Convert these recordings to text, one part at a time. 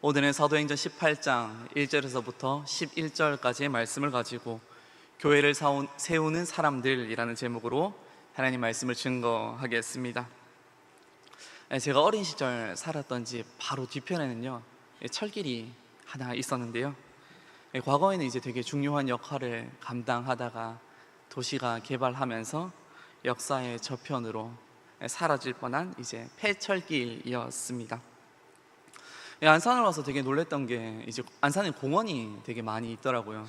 오늘은 사도행전 18장 1절에서부터 11절까지의 말씀을 가지고 교회를 세우는 사람들이라는 제목으로 하나님 말씀을 증거하겠습니다. 제가 어린 시절 살았던 집 바로 뒤편에는요, 철길이 하나 있었는데요. 과거에는 이제 되게 중요한 역할을 감당하다가 도시가 개발하면서 역사의 저편으로 사라질 뻔한 이제 폐철길이었습니다. 안산을 와서 되게 놀랬던 게 이제 안산에 공원이 되게 많이 있더라고요.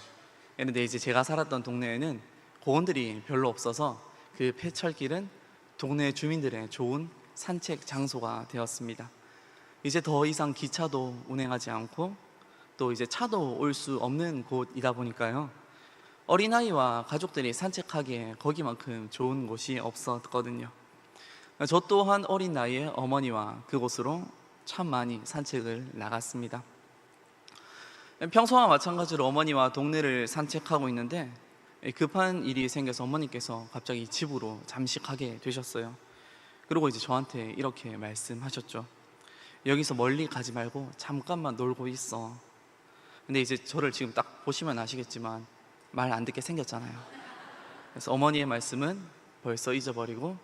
그런데 이제 제가 살았던 동네에는 공원들이 별로 없어서 그 폐철길은 동네 주민들의 좋은 산책 장소가 되었습니다. 이제 더 이상 기차도 운행하지 않고 또 이제 차도 올 수 없는 곳이다 보니까요, 어린아이와 가족들이 산책하기에 거기만큼 좋은 곳이 없었거든요. 저 또한 어린 나이에 어머니와 그곳으로 참 많이 산책을 나갔습니다. 평소와 마찬가지로 어머니와 동네를 산책하고 있는데 급한 일이 생겨서 어머니께서 갑자기 집으로 잠시 가게 되셨어요. 그리고 이제 저한테 이렇게 말씀하셨죠. 여기서 멀리 가지 말고 잠깐만 놀고 있어. 근데 이제 저를 지금 딱 보시면 아시겠지만 말 안 듣게 생겼잖아요. 그래서 어머니의 말씀은 벌써 잊어버리고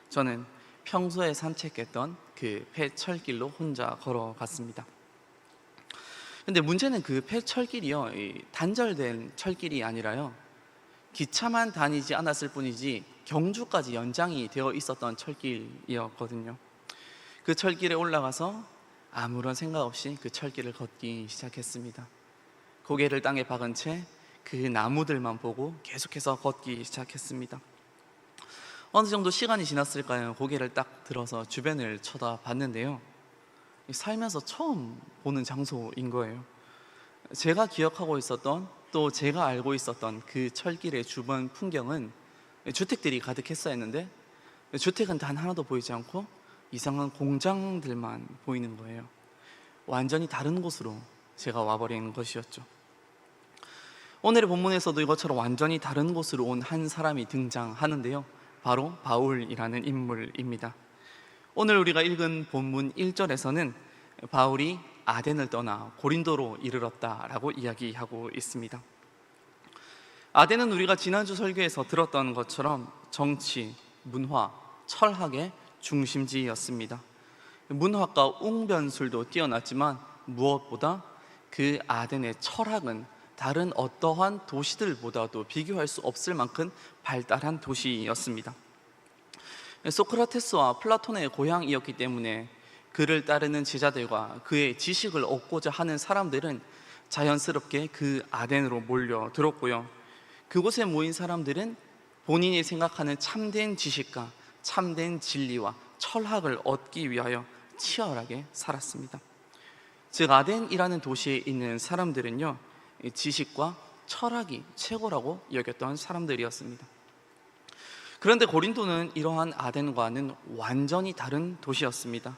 저는 평소에 산책했던 그 폐철길로 혼자 걸어갔습니다. 근데 문제는 그 폐철길이요, 단절된 철길이 아니라요, 기차만 다니지 않았을 뿐이지 경주까지 연장이 되어 있었던 철길이었거든요. 그 철길에 올라가서 아무런 생각 없이 그 철길을 걷기 시작했습니다. 고개를 땅에 박은 채 그 나무들만 보고 계속해서 걷기 시작했습니다. 어느 정도 시간이 지났을까요? 고개를 딱 들어서 주변을 쳐다봤는데요, 살면서 처음 보는 장소인 거예요. 제가 기억하고 있었던, 또 제가 알고 있었던 그 철길의 주변 풍경은 주택들이 가득했어야 했는데 주택은 단 하나도 보이지 않고 이상한 공장들만 보이는 거예요. 완전히 다른 곳으로 제가 와버린 것이었죠. 오늘의 본문에서도 이것처럼 완전히 다른 곳으로 온 한 사람이 등장하는데요, 바로 바울이라는 인물입니다. 오늘 우리가 읽은 본문 1절에서는 바울이 아덴을 떠나 고린도로 이르렀다라고 이야기하고 있습니다. 아덴은 우리가 지난주 설교에서 들었던 것처럼 정치, 문화, 철학의 중심지였습니다. 문학과 웅변술도 뛰어났지만 무엇보다 그 아덴의 철학은 다른 어떠한 도시들보다도 비교할 수 없을 만큼 발달한 도시였습니다. 소크라테스와 플라톤의 고향이었기 때문에 그를 따르는 제자들과 그의 지식을 얻고자 하는 사람들은 자연스럽게 그 아덴으로 몰려들었고요, 그곳에 모인 사람들은 본인이 생각하는 참된 지식과 참된 진리와 철학을 얻기 위하여 치열하게 살았습니다. 즉 아덴이라는 도시에 있는 사람들은요, 지식과 철학이 최고라고 여겼던 사람들이었습니다. 그런데 고린도는 이러한 아덴과는 완전히 다른 도시였습니다.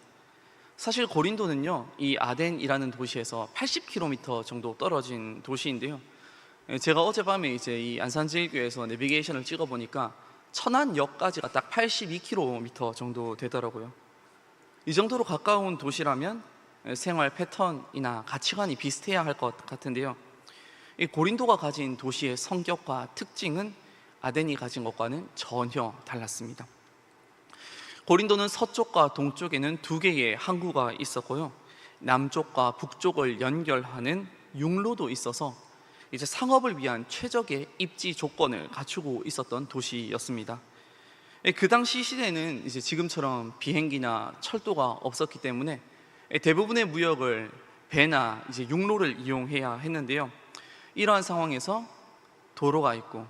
사실 고린도는요, 이 아덴이라는 도시에서 80km 정도 떨어진 도시인데요, 제가 어젯밤에 이제 이 안산제일교회에서 내비게이션을 찍어보니까 천안역까지가 딱 82km 정도 되더라고요. 이 정도로 가까운 도시라면 생활 패턴이나 가치관이 비슷해야 할 것 같은데요, 이 고린도가 가진 도시의 성격과 특징은 아덴이 가진 것과는 전혀 달랐습니다. 고린도는 서쪽과 동쪽에는 두 개의 항구가 있었고요, 남쪽과 북쪽을 연결하는 육로도 있어서 이제 상업을 위한 최적의 입지 조건을 갖추고 있었던 도시였습니다. 그 당시 시대에는 이제 지금처럼 비행기나 철도가 없었기 때문에 대부분의 무역을 배나 이제 육로를 이용해야 했는데요, 이러한 상황에서 도로가 있고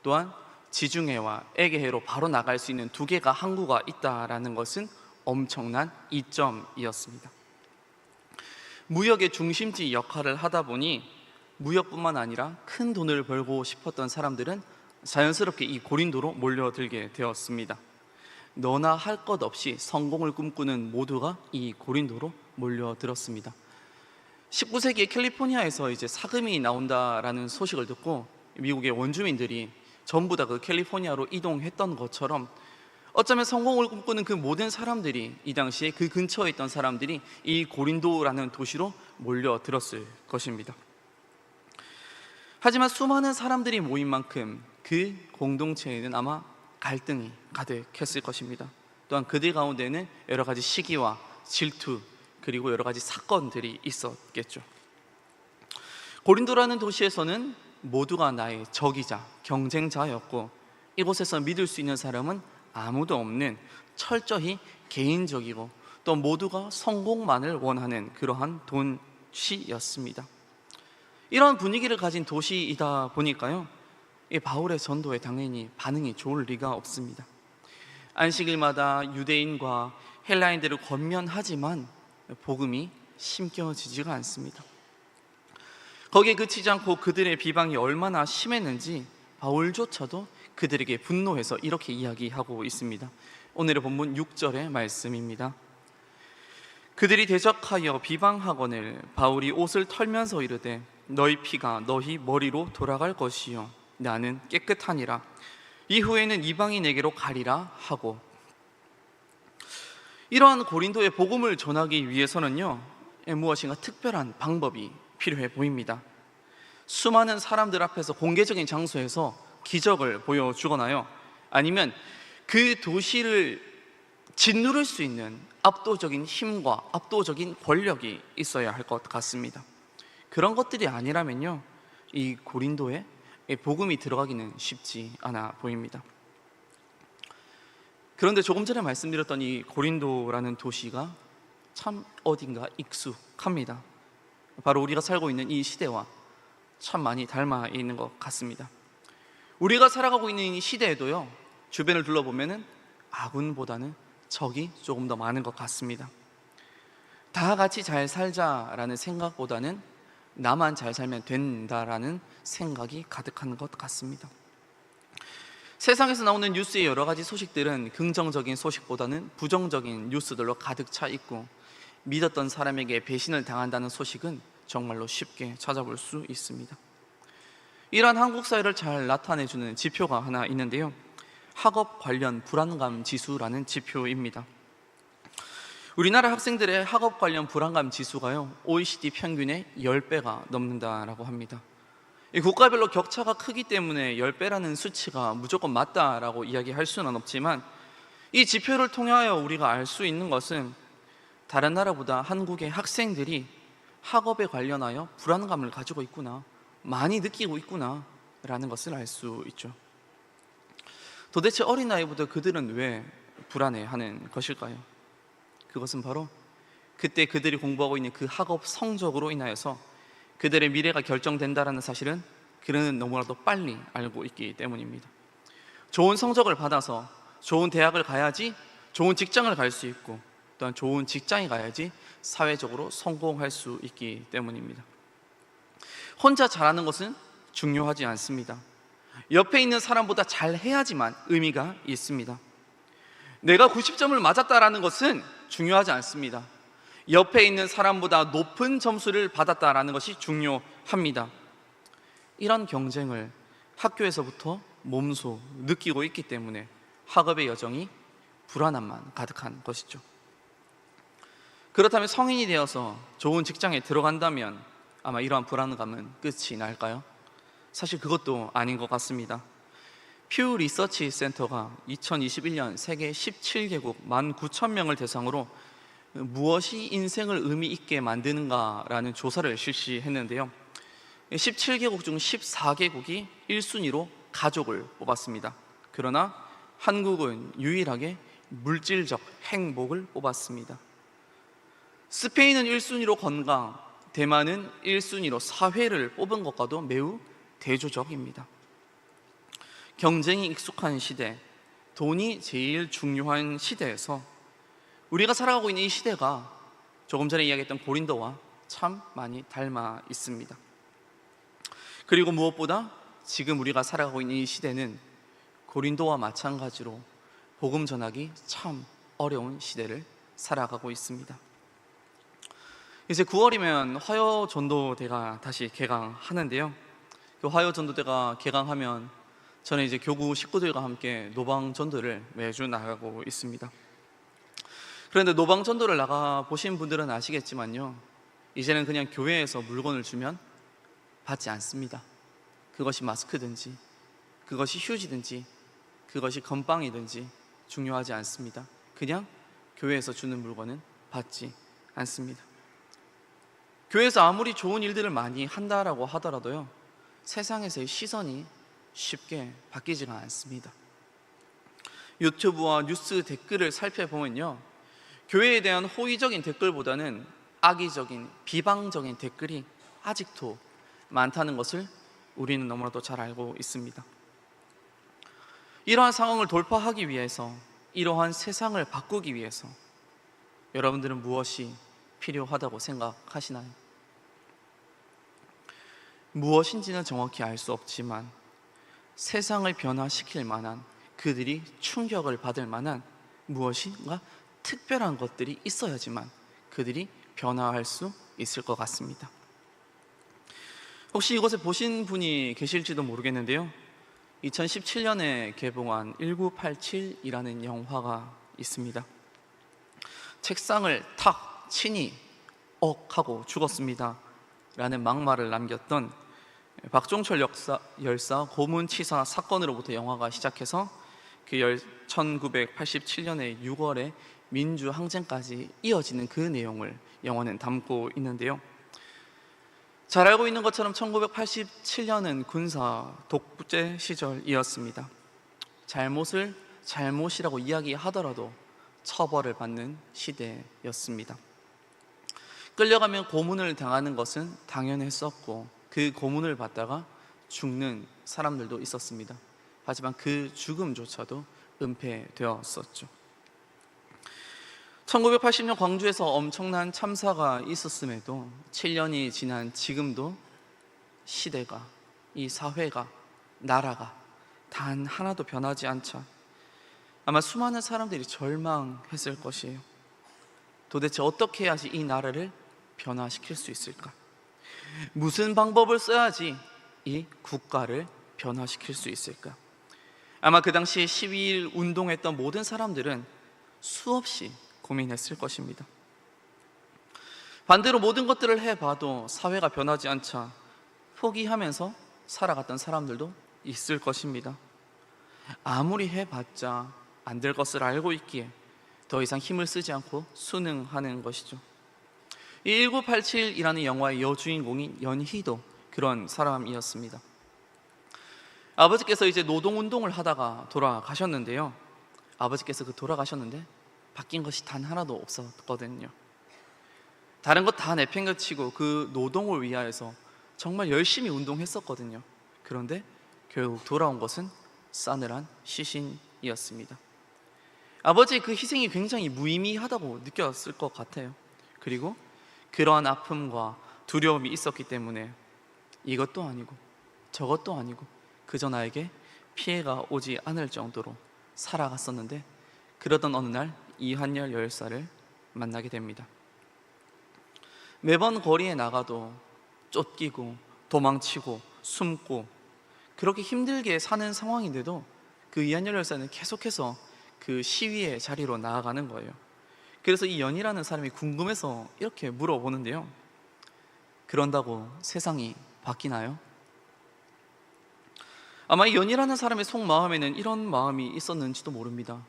또한 지중해와 에게해로 바로 나갈 수 있는 두 개가 항구가 있다라는 것은 엄청난 이점이었습니다. 무역의 중심지 역할을 하다 보니 무역뿐만 아니라 큰 돈을 벌고 싶었던 사람들은 자연스럽게 이 고린도로 몰려들게 되었습니다. 너나 할 것 없이 성공을 꿈꾸는 모두가 이 고린도로 몰려들었습니다. 19세기에 캘리포니아에서 이제 사금이 나온다라는 소식을 듣고 미국의 원주민들이 전부 다 그 캘리포니아로 이동했던 것처럼 어쩌면 성공을 꿈꾸는 그 모든 사람들이, 이 당시에 그 근처에 있던 사람들이 이 고린도라는 도시로 몰려들었을 것입니다. 하지만 수많은 사람들이 모인 만큼 그 공동체에는 아마 갈등이 가득했을 것입니다. 또한 그들 가운데는 여러 가지 시기와 질투, 그리고 여러 가지 사건들이 있었겠죠. 고린도라는 도시에서는 모두가 나의 적이자 경쟁자였고, 이곳에서 믿을 수 있는 사람은 아무도 없는 철저히 개인적이고 또 모두가 성공만을 원하는 그러한 도시였습니다. 이런 분위기를 가진 도시이다 보니까요, 이 바울의 전도에 당연히 반응이 좋을 리가 없습니다. 안식일마다 유대인과 헬라인들을 권면하지만 복음이 심겨지지가 않습니다. 거기에 그치지 않고 그들의 비방이 얼마나 심했는지 바울조차도 그들에게 분노해서 이렇게 이야기하고 있습니다. 오늘의 본문 6절의 말씀입니다. 그들이 대적하여 비방하거늘 바울이 옷을 털면서 이르되 너희 피가 너희 머리로 돌아갈 것이요 나는 깨끗하니라. 이후에는 이방인에게로 가리라 하고. 이러한 고린도의 복음을 전하기 위해서는요, 무엇인가 특별한 방법이 필요해 보입니다. 수많은 사람들 앞에서 공개적인 장소에서 기적을 보여주거나요, 아니면 그 도시를 짓누를 수 있는 압도적인 힘과 압도적인 권력이 있어야 할 것 같습니다. 그런 것들이 아니라면요, 이 고린도에 복음이 들어가기는 쉽지 않아 보입니다. 그런데 조금 전에 말씀드렸던 이 고린도라는 도시가 참 어딘가 익숙합니다. 바로 우리가 살고 있는 이 시대와 참 많이 닮아 있는 것 같습니다. 우리가 살아가고 있는 이 시대에도요, 주변을 둘러보면 아군보다는 적이 조금 더 많은 것 같습니다. 다 같이 잘 살자라는 생각보다는 나만 잘 살면 된다라는 생각이 가득한 것 같습니다. 세상에서 나오는 뉴스의 여러 가지 소식들은 긍정적인 소식보다는 부정적인 뉴스들로 가득 차 있고, 믿었던 사람에게 배신을 당한다는 소식은 정말로 쉽게 찾아볼 수 있습니다. 이러한 한국 사회를 잘 나타내주는 지표가 하나 있는데요, 학업 관련 불안감 지수라는 지표입니다. 우리나라 학생들의 학업 관련 불안감 지수가요, OECD 평균의 10배가 넘는다라고 합니다. 국가별로 격차가 크기 때문에 10배라는 수치가 무조건 맞다라고 이야기할 수는 없지만, 이 지표를 통하여 우리가 알 수 있는 것은 다른 나라보다 한국의 학생들이 학업에 관련하여 불안감을 가지고 있구나, 많이 느끼고 있구나 라는 것을 알 수 있죠. 도대체 어린 나이부터 그들은 왜 불안해하는 것일까요? 그것은 바로 그때 그들이 공부하고 있는 그 학업 성적으로 인하여서 그들의 미래가 결정된다는 사실은 그들은 너무나도 빨리 알고 있기 때문입니다. 좋은 성적을 받아서 좋은 대학을 가야지 좋은 직장을 갈 수 있고, 또한 좋은 직장에 가야지 사회적으로 성공할 수 있기 때문입니다. 혼자 잘하는 것은 중요하지 않습니다. 옆에 있는 사람보다 잘해야지만 의미가 있습니다. 내가 90점을 맞았다라는 것은 중요하지 않습니다. 옆에 있는 사람보다 높은 점수를 받았다라는 것이 중요합니다. 이런 경쟁을 학교에서부터 몸소 느끼고 있기 때문에 학업의 여정이 불안함만 가득한 것이죠. 그렇다면 성인이 되어서 좋은 직장에 들어간다면 아마 이러한 불안감은 끝이 날까요? 사실 그것도 아닌 것 같습니다. 퓨 리서치 센터가 2021년 세계 17개국 19,000명을 대상으로 무엇이 인생을 의미 있게 만드는가라는 조사를 실시했는데요, 17개국 중 14개국이 1순위로 가족을 뽑았습니다. 그러나 한국은 유일하게 물질적 행복을 뽑았습니다. 스페인은 1순위로 건강, 대만은 1순위로 사회를 뽑은 것과도 매우 대조적입니다. 경쟁이 익숙한 시대, 돈이 제일 중요한 시대에서 우리가 살아가고 있는 이 시대가 조금 전에 이야기했던 고린도와 참 많이 닮아 있습니다. 그리고 무엇보다 지금 우리가 살아가고 있는 이 시대는 고린도와 마찬가지로 복음 전하기 참 어려운 시대를 살아가고 있습니다. 이제 9월이면 화요전도대가 다시 개강하는데요, 그 화요전도대가 개강하면 저는 이제 교구 식구들과 함께 노방 전도를 매주 나가고 있습니다. 그런데 노방 전도를 나가 보신 분들은 아시겠지만요, 이제는 그냥 교회에서 물건을 주면 받지 않습니다. 그것이 마스크든지, 그것이 휴지든지, 그것이 건빵이든지 중요하지 않습니다. 그냥 교회에서 주는 물건은 받지 않습니다. 교회에서 아무리 좋은 일들을 많이 한다라고 하더라도요, 세상에서의 시선이 쉽게 바뀌지가 않습니다. 유튜브와 뉴스 댓글을 살펴보면요, 교회에 대한 호의적인 댓글보다는 악의적인, 비방적인 댓글이 아직도 많다는 것을 우리는 너무나도 잘 알고 있습니다. 이러한 상황을 돌파하기 위해서, 이러한 세상을 바꾸기 위해서 여러분들은 무엇이 필요하다고 생각하시나요? 무엇인지는 정확히 알 수 없지만 세상을 변화시킬 만한, 그들이 충격을 받을 만한 무엇인가 특별한 것들이 있어야지만 그들이 변화할 수 있을 것 같습니다. 혹시 이곳에 보신 분이 계실지도 모르겠는데요, 2017년에 개봉한 1987이라는 영화가 있습니다. 책상을 탁 치니 하고 죽었습니다 라는 막말을 남겼던 박종철 열사 고문치사 사건으로부터 영화가 시작해서 그 1987년의 6월에 민주항쟁까지 이어지는 그 내용을 영화는 담고 있는데요, 잘 알고 있는 것처럼 1987년은 군사 독재 시절이었습니다. 잘못을 잘못이라고 이야기하더라도 처벌을 받는 시대였습니다. 끌려가면 고문을 당하는 것은 당연했었고, 그 고문을 받다가 죽는 사람들도 있었습니다. 하지만 그 죽음조차도 은폐되었었죠. 1980년 광주에서 엄청난 참사가 있었음에도 7년이 지난 지금도 시대가, 이 사회가, 나라가 단 하나도 변하지 않자 아마 수많은 사람들이 절망했을 것이에요. 도대체 어떻게 해야지 이 나라를 변화시킬 수 있을까? 무슨 방법을 써야지 이 국가를 변화시킬 수 있을까? 아마 그 당시 12.1 운동했던 모든 사람들은 수없이 고민했을 것입니다. 반대로 모든 것들을 해봐도 사회가 변하지 않자 포기하면서 살아갔던 사람들도 있을 것입니다. 아무리 해봤자 안 될 것을 알고 있기에 더 이상 힘을 쓰지 않고 순응하는 것이죠. 이 1987이라는 영화의 여주인공인 연희도 그런 사람이었습니다. 아버지께서 이제 노동운동을 하다가 돌아가셨는데요, 아버지께서 돌아가셨는데 바뀐 것이 단 하나도 없었거든요. 다른 것 다 내팽개치고 그 노동을 위하여서 정말 열심히 운동했었거든요. 그런데 결국 돌아온 것은 싸늘한 시신이었습니다. 아버지의 그 희생이 굉장히 무의미하다고 느꼈을 것 같아요. 그리고 그러한 아픔과 두려움이 있었기 때문에 이것도 아니고 저것도 아니고 그저 나에게 피해가 오지 않을 정도로 살아갔었는데, 그러던 어느 날 이한열 열사를 만나게 됩니다. 매번 거리에 나가도 쫓기고 도망치고 숨고 그렇게 힘들게 사는 상황인데도 그 이한열 열사는 계속해서 그 시위의 자리로 나아가는 거예요. 그래서 이 연이라는 사람이 궁금해서 이렇게 물어보는데요, 그런다고 세상이 바뀌나요? 아마 이 연이라는 사람의 속마음에는 이런 마음이 있었는지도 모릅니다.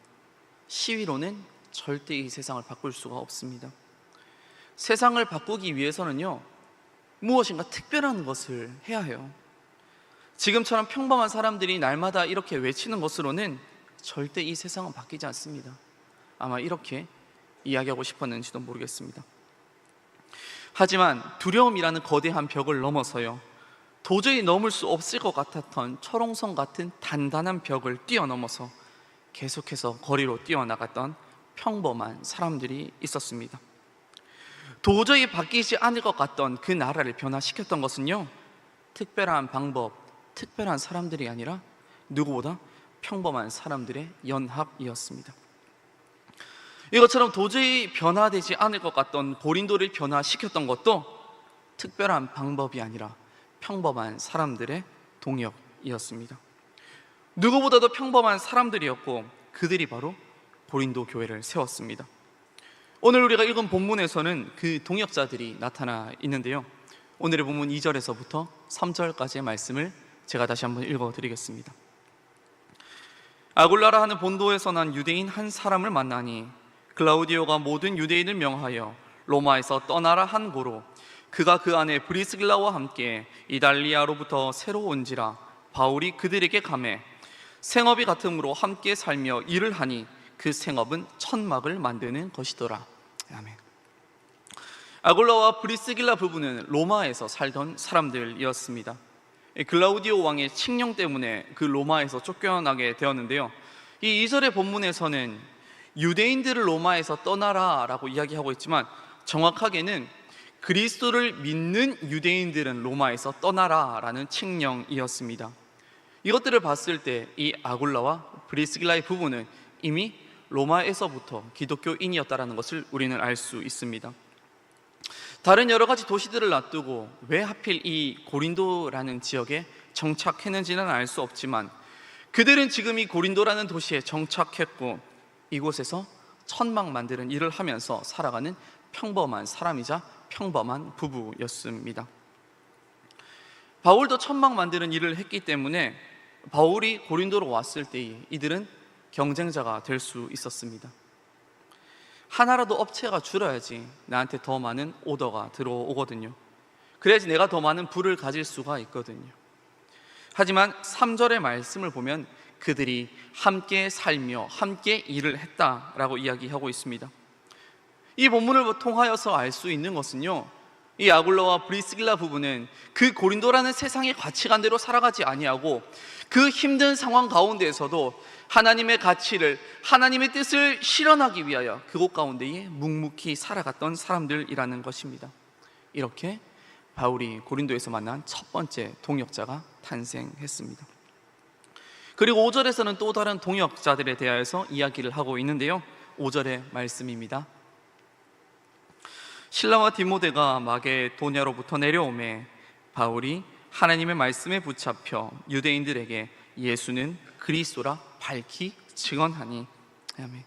시위로는 절대 이 세상을 바꿀 수가 없습니다. 세상을 바꾸기 위해서는요, 무엇인가 특별한 것을 해야 해요. 지금처럼 평범한 사람들이 날마다 이렇게 외치는 것으로는 절대 이 세상은 바뀌지 않습니다. 아마 이렇게 이야기하고 싶었는지도 모르겠습니다. 하지만 두려움이라는 거대한 벽을 넘어서요, 도저히 넘을 수 없을 것 같았던 철옹성 같은 단단한 벽을 뛰어넘어서 계속해서 거리로 뛰어나갔던 평범한 사람들이 있었습니다. 도저히 바뀌지 않을 것 같던 그 나라를 변화시켰던 것은요, 특별한 방법, 특별한 사람들이 아니라 누구보다 평범한 사람들의 연합이었습니다. 이것처럼 도저히 변화되지 않을 것 같던 고린도를 변화시켰던 것도 특별한 방법이 아니라 평범한 사람들의 동역이었습니다. 누구보다도 평범한 사람들이었고 그들이 바로 고린도 교회를 세웠습니다. 오늘 우리가 읽은 본문에서는 그 동역자들이 나타나 있는데요, 오늘의 본문 2절에서부터 3절까지의 말씀을 제가 다시 한번 읽어드리겠습니다. 아굴라라 하는 본도에서 난 유대인 한 사람을 만나니 글라우디오가 모든 유대인을 명하여 로마에서 떠나라 한 고로 그가 그 안에 브리스길라와 함께 이달리아로부터 새로 온지라 바울이 그들에게 가매 생업이 같음으로 함께 살며 일을 하니 그 생업은 천막을 만드는 것이더라. 아멘. 아굴라와 브리스길라 부부는 로마에서 살던 사람들이었습니다. 글라우디오 왕의 칙령 때문에 그 로마에서 쫓겨나게 되었는데요, 이 2절의 본문에서는 유대인들을 로마에서 떠나라 라고 이야기하고 있지만 정확하게는 그리스도를 믿는 유대인들은 로마에서 떠나라 라는 칙령이었습니다. 이것들을 봤을 때 이 아굴라와 브리스길라의 부부는 이미 로마에서부터 기독교인이었다는 것을 우리는 알 수 있습니다. 다른 여러 가지 도시들을 놔두고 왜 하필 이 고린도라는 지역에 정착했는지는 알 수 없지만 그들은 지금 이 고린도라는 도시에 정착했고 이곳에서 천막 만드는 일을 하면서 살아가는 평범한 사람이자 평범한 부부였습니다. 바울도 천막 만드는 일을 했기 때문에 바울이 고린도로 왔을 때 이들은 경쟁자가 될 수 있었습니다. 하나라도 업체가 줄어야지 나한테 더 많은 오더가 들어오거든요. 그래야지 내가 더 많은 부를 가질 수가 있거든요. 하지만 3절의 말씀을 보면 그들이 함께 살며 함께 일을 했다라고 이야기하고 있습니다. 이 본문을 통하여서 알 수 있는 것은요, 이 아굴라와 브리스길라 부부는 그 고린도라는 세상의 가치관대로 살아가지 아니하고 그 힘든 상황 가운데에서도 하나님의 가치를, 하나님의 뜻을 실현하기 위하여 그곳 가운데에 묵묵히 살아갔던 사람들이라는 것입니다. 이렇게 바울이 고린도에서 만난 첫 번째 동역자가 탄생했습니다. 그리고 5절에서는 또 다른 동역자들에 대하여서 이야기를 하고 있는데요, 5절의 말씀입니다. 실라와 디모데가 마게도냐로부터 내려오매 바울이 하나님의 말씀에 붙잡혀 유대인들에게 예수는 그리스도라 밝히 증언하니. 아멘.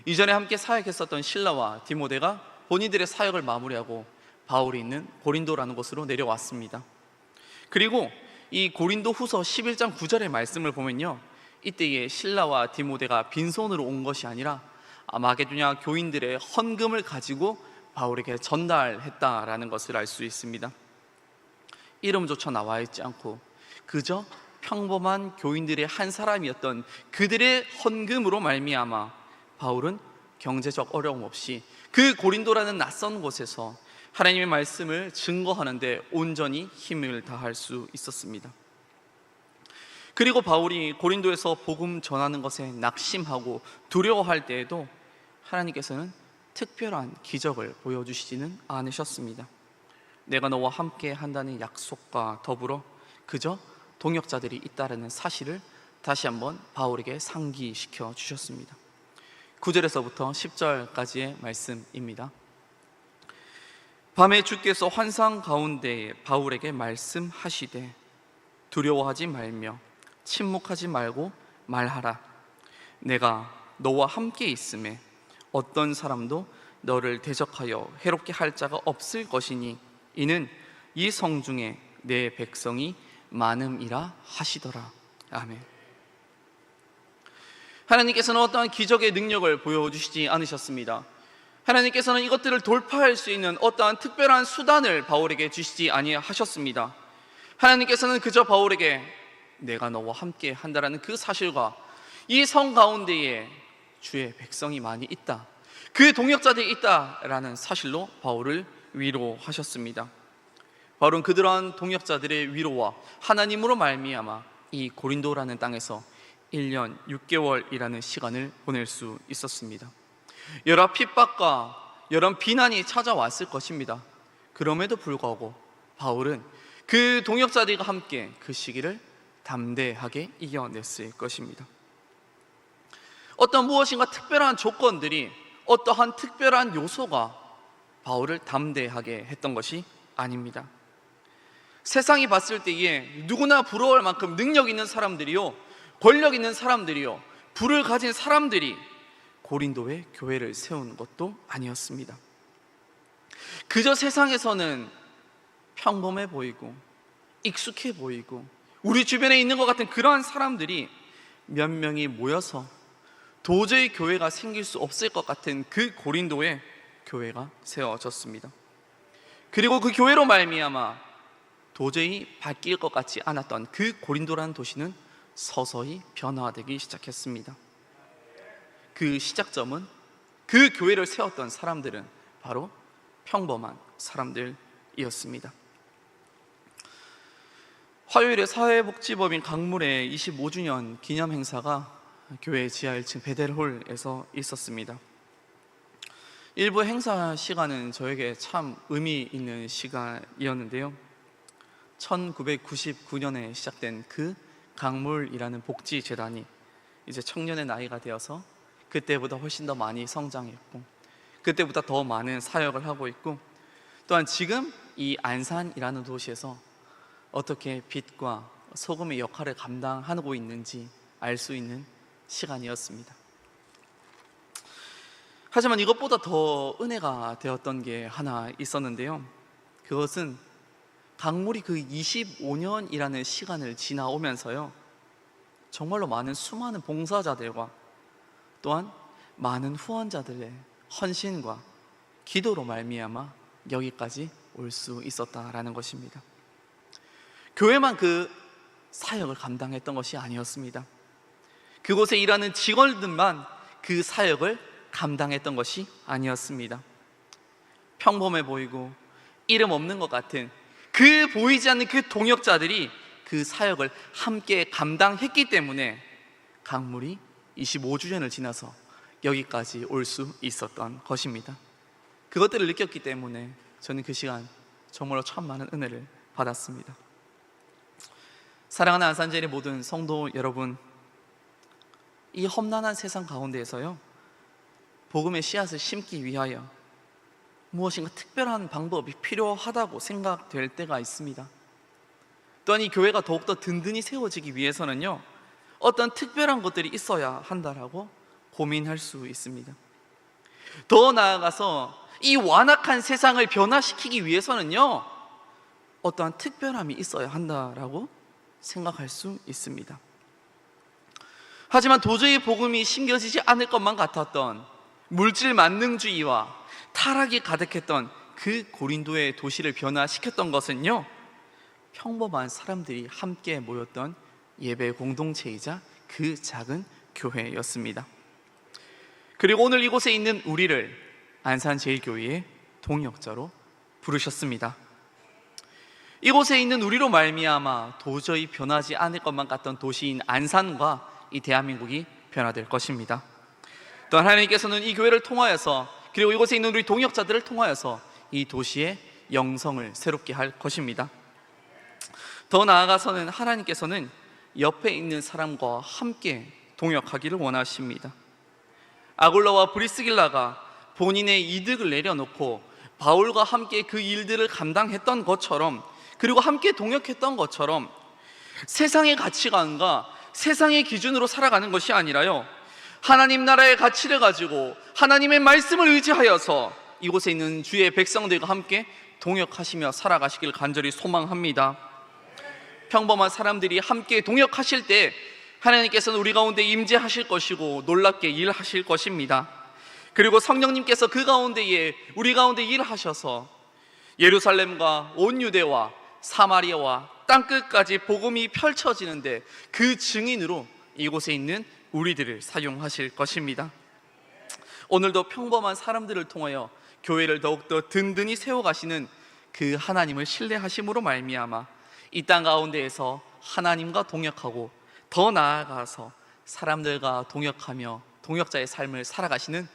이전에 함께 사역했었던 실라와 디모데가 본인들의 사역을 마무리하고 바울이 있는 고린도라는 곳으로 내려왔습니다. 그리고 이 고린도 후서 11장 9절의 말씀을 보면요, 이때에 실라와 디모데가 빈손으로 온 것이 아니라 마게도냐 교인들의 헌금을 가지고 바울에게 전달했다라는 것을 알 수 있습니다. 이름조차 나와 있지 않고 그저 평범한 교인들의 한 사람이었던 그들의 헌금으로 말미암아 바울은 경제적 어려움 없이 그 고린도라는 낯선 곳에서 하나님의 말씀을 증거하는데 온전히 힘을 다할 수 있었습니다. 그리고 바울이 고린도에서 복음 전하는 것에 낙심하고 두려워할 때에도 하나님께서는 특별한 기적을 보여주시지는 않으셨습니다. 내가 너와 함께 한다는 약속과 더불어 그저 동역자들이 있다는 사실을 다시 한번 바울에게 상기시켜 주셨습니다. 9절에서부터 10절까지의 말씀입니다. 밤에 주께서 환상 가운데에 바울에게 말씀하시되 두려워하지 말며 침묵하지 말고 말하라. 내가 너와 함께 있음에 어떤 사람도 너를 대적하여 해롭게 할 자가 없을 것이니 이는 이 성중에 내 백성이 많음이라 하시더라. 아멘. 하나님께서는 어떠한 기적의 능력을 보여주시지 않으셨습니다. 하나님께서는 이것들을 돌파할 수 있는 어떠한 특별한 수단을 바울에게 주시지 아니하셨습니다. 하나님께서는 그저 바울에게 내가 너와 함께 한다라는 그 사실과 이 성 가운데에 주의 백성이 많이 있다, 그 동역자들이 있다라는 사실로 바울을 위로하셨습니다. 바울은 그러한 동역자들의 위로와 하나님으로 말미암아 이 고린도라는 땅에서 1년 6개월이라는 시간을 보낼 수 있었습니다. 여러 핍박과 여러 비난이 찾아왔을 것입니다. 그럼에도 불구하고 바울은 그 동역자들과 함께 그 시기를 담대하게 이겨냈을 것입니다. 어떤 무엇인가 특별한 조건들이, 어떠한 특별한 요소가 바울을 담대하게 했던 것이 아닙니다. 세상이 봤을 때에 누구나 부러워할 만큼 능력 있는 사람들이요, 권력 있는 사람들이요, 부를 가진 사람들이 고린도에 교회를 세운 것도 아니었습니다. 그저 세상에서는 평범해 보이고 익숙해 보이고 우리 주변에 있는 것 같은 그러한 사람들이 몇 명이 모여서 도저히 교회가 생길 수 없을 것 같은 그 고린도에 교회가 세워졌습니다. 그리고 그 교회로 말미암아 도저히 바뀔 것 같지 않았던 그 고린도라는 도시는 서서히 변화되기 시작했습니다. 그 시작점은, 그 교회를 세웠던 사람들은 바로 평범한 사람들이었습니다. 화요일에 사회복지법인 강물의 25주년 기념 행사가 교회 지하 1층 베델홀에서 있었습니다. 일부 행사 시간은 저에게 참 의미 있는 시간이었는데요, 1999년에 시작된 그 강물이라는 복지재단이 이제 청년의 나이가 되어서 그때보다 훨씬 더 많이 성장했고 그때보다 더 많은 사역을 하고 있고, 또한 지금 이 안산이라는 도시에서 어떻게 빛과 소금의 역할을 감당하고 있는지 알 수 있는 시간이었습니다. 하지만 이것보다 더 은혜가 되었던 게 하나 있었는데요, 그것은 강물이 그 25년이라는 시간을 지나오면서요, 정말로 많은 수많은 봉사자들과 또한 많은 후원자들의 헌신과 기도로 말미암아 여기까지 올 수 있었다라는 것입니다. 교회만 그 사역을 감당했던 것이 아니었습니다. 그곳에 일하는 직원들만 그 사역을 감당했던 것이 아니었습니다. 평범해 보이고 이름 없는 것 같은 그 보이지 않는 그 동역자들이 그 사역을 함께 감당했기 때문에 강물이 25주년을 지나서 여기까지 올 수 있었던 것입니다. 그것들을 느꼈기 때문에 저는 그 시간 정말로 참 많은 은혜를 받았습니다. 사랑하는 안산제일의 모든 성도 여러분, 이 험난한 세상 가운데에서요, 복음의 씨앗을 심기 위하여 무엇인가 특별한 방법이 필요하다고 생각될 때가 있습니다. 또한 이 교회가 더욱더 든든히 세워지기 위해서는요, 어떤 특별한 것들이 있어야 한다라고 고민할 수 있습니다. 더 나아가서 이 완악한 세상을 변화시키기 위해서는요, 어떠한 특별함이 있어야 한다라고 생각할 수 있습니다. 하지만 도저히 복음이 심겨지지 않을 것만 같았던 물질 만능주의와 타락이 가득했던 그 고린도의 도시를 변화시켰던 것은요, 평범한 사람들이 함께 모였던 예배 공동체이자 그 작은 교회였습니다. 그리고 오늘 이곳에 있는 우리를 안산제일교회의 동역자로 부르셨습니다. 이곳에 있는 우리로 말미암아 도저히 변하지 않을 것만 같던 도시인 안산과 이 대한민국이 변화될 것입니다. 또한 하나님께서는 이 교회를 통하여서, 그리고 이곳에 있는 우리 동역자들을 통하여서 이 도시의 영성을 새롭게 할 것입니다. 더 나아가서는 하나님께서는 옆에 있는 사람과 함께 동역하기를 원하십니다. 아굴라와 브리스길라가 본인의 이득을 내려놓고 바울과 함께 그 일들을 감당했던 것처럼, 그리고 함께 동역했던 것처럼 세상의 가치관과 세상의 기준으로 살아가는 것이 아니라요, 하나님 나라의 가치를 가지고 하나님의 말씀을 의지하여서 이곳에 있는 주의 백성들과 함께 동역하시며 살아가시길 간절히 소망합니다. 평범한 사람들이 함께 동역하실 때 하나님께서는 우리 가운데 임재하실 것이고 놀랍게 일하실 것입니다. 그리고 성령님께서 그 가운데에 우리 가운데 일하셔서 예루살렘과 온 유대와 사마리아와 땅끝까지 복음이 펼쳐지는데 그 증인으로 이곳에 있는 우리들을 사용하실 것입니다. 오늘도 평범한 사람들을 통하여 교회를 더욱더 든든히 세워가시는 그 하나님을 신뢰하심으로 말미암아 이 땅 가운데에서 하나님과 동역하고 더 나아가서 사람들과 동역하며 동역자의 삶을 살아가시는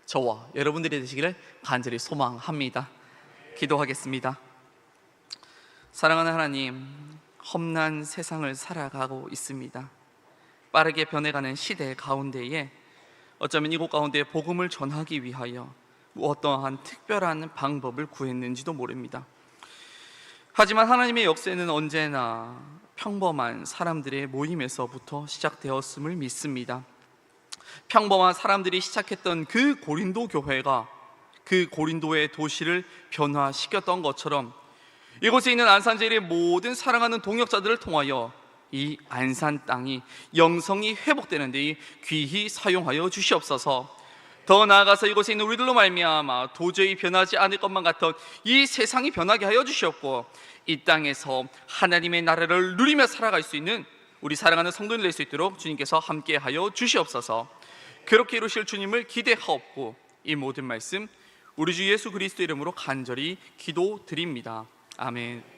저와 여러분들이 되시기를 간절히 소망합니다. 기도하겠습니다. 사랑하는 하나님, 험난 세상을 살아가고 있습니다. 빠르게 변해가는 시대 가운데에 어쩌면 이곳 가운데 복음을 전하기 위하여 어떠한 특별한 방법을 구했는지도 모릅니다. 하지만 하나님의 역사는 언제나 평범한 사람들의 모임에서부터 시작되었음을 믿습니다. 평범한 사람들이 시작했던 그 고린도 교회가 그 고린도의 도시를 변화시켰던 것처럼 이곳에 있는 안산제일의 모든 사랑하는 동역자들을 통하여 이 안산 땅이 영성이 회복되는 데 귀히 사용하여 주시옵소서. 더 나아가서 이곳에 있는 우리들로 말미암아 도저히 변하지 않을 것만 같던 이 세상이 변하게 하여 주시옵고, 이 땅에서 하나님의 나라를 누리며 살아갈 수 있는 우리 사랑하는 성도들 될 수 있도록 주님께서 함께하여 주시옵소서. 그렇게 이루실 주님을 기대하옵고 이 모든 말씀 우리 주 예수 그리스도 이름으로 간절히 기도드립니다. 아멘.